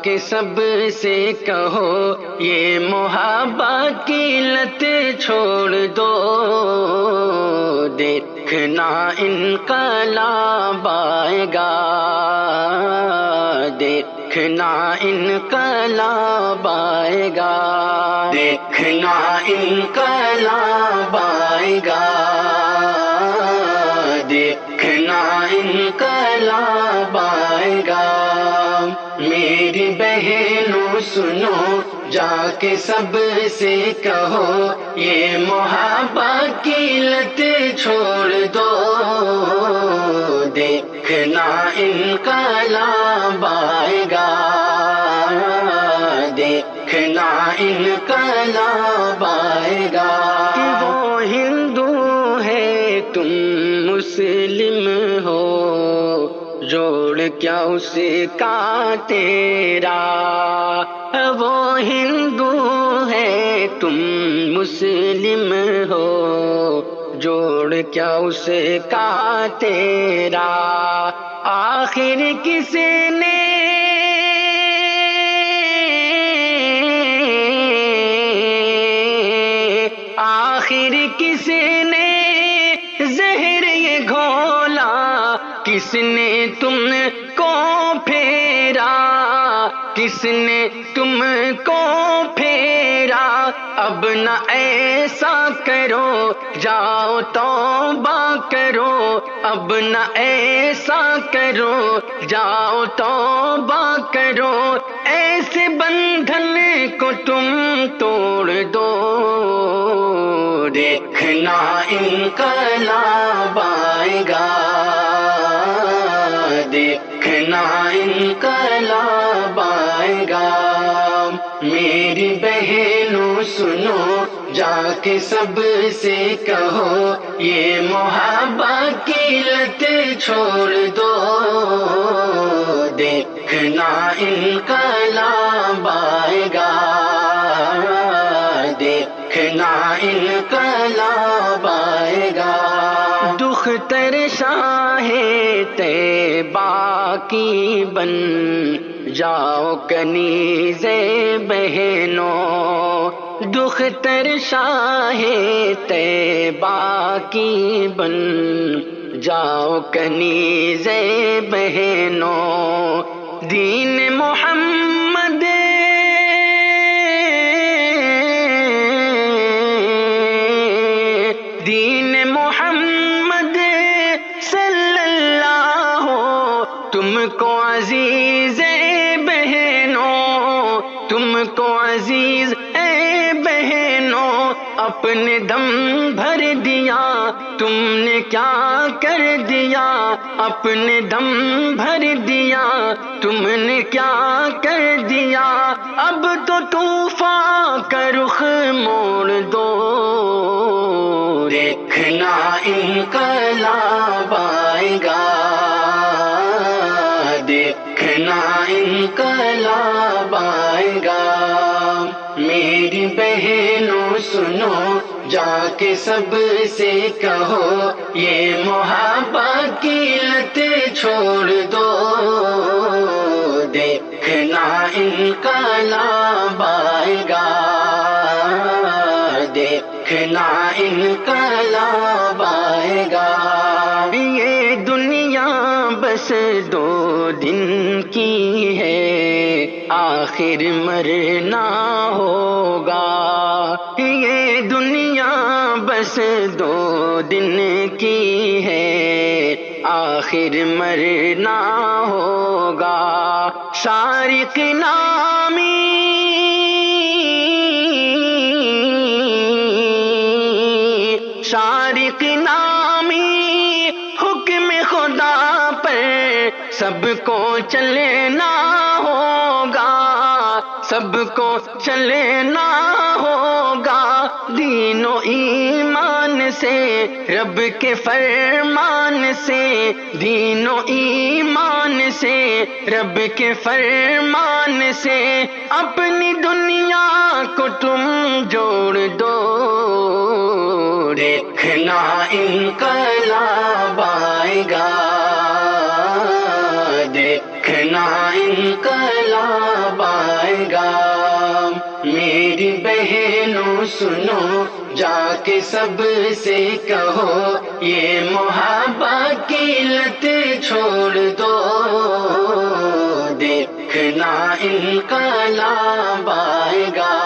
کے سب سے کہو یہ محبت کی لت چھوڑ دو، دیکھنا انقلاب آئے گا، دیکھنا انقلاب آئے گا، دیکھنا انقلاب آئے گا، دیکھنا انقلاب آئے گا۔ میری بہنوں سنو جا کے سب سے کہو یہ محبت کی لت چھوڑ دو، دیکھنا انقلاب آئے گا، دیکھنا انقلاب آئے گا۔ کہ وہ ہندو ہے تم مسلم ہو، جوڑ کیا اس کا تیرا، وہ ہندو ہے تم مسلم ہو، جوڑ کیا اس کا تیرا، آخر کس نے آخر کس نے زہر یہ گھولا، کس نے تم کو پھیرا، کس نے تم کو پھیرا، اب نہ ایسا کرو جاؤ توبہ کرو، اب نہ ایسا کرو جاؤ توبہ کرو، ایسے بندھن کو تم توڑ دو، دیکھنا انقلاب آئے گا، دیکھنا انقلاب آئے گا۔ میری بہنوں سنو جا کے سب سے کہو یہ محبت کی لت چھوڑ دو، دیکھنا انقلاب آئے گا، دیکھنا انقلاب آئے گا۔ دختر شاہ طیبہ کی بن جاؤ کنیز بہنوں، دختر شاہ طیبہ کی بن جاؤ کنیز بہنوں، دین محمد دین محمد صلی اللہ تم کو عزیز اے بہنوں، تم کو عزیز اے بہنوں، اپنے دم بھر دیا تم نے کیا کر دیا، اپنے دم بھر دیا تم نے کیا کر دیا، اب تو طوفان کا رخ موڑ دو، دیکھنا انقلاب آئے گا، دیکھنا انقلاب آئے گا۔ میری بہنوں سنو جا کے سب سے کہو یہ محبت کی لت چھوڑ دو، دیکھنا انقلاب آئے گا، دیکھنا انقلاب آئے گا۔ یہ دنیا بس 2 دن کی ہے، آخر مرنا ہوگا، یہ دنیا بس 2 دن کی ہے، آخر مرنا ہوگا، شارق نامی شارق نامی حکم خدا پر سب کو چلنا ہوگا، سب کو چلنا ہوگا، دین و ایمان سے رب کے فرمان سے، دین و ایمان سے رب کے فرمان سے، اپنی دنیا کو تم جوڑ دو، دیکھنا انقلاب آئے گا، دیکھنا انقلاب گا۔ میری بہنوں سنو، جا کے سب سے کہو، یہ محبت کی لت چھوڑ دو، دیکھنا انقلاب آئے گا۔